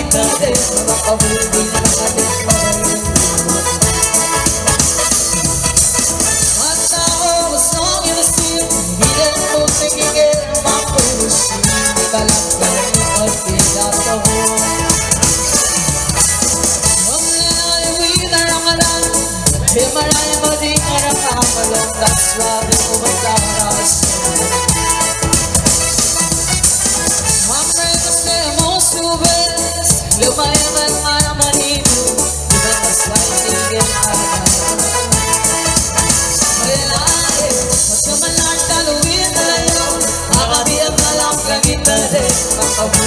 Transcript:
kita din makahuli na natin. Mas ako gustong iwasin, hindi mo pigigil mapusin, di ka lang ganun pagpigasa ko. Himalayan mo di ka nakakalang, that's why ko mataras. Hamre kasi mo subes, lumayaman ka naman ito, di ba mas maitigil ka na. Malalae, mas kamalan taluin na yun, makabiyag na lang kang kita din, makabuhay.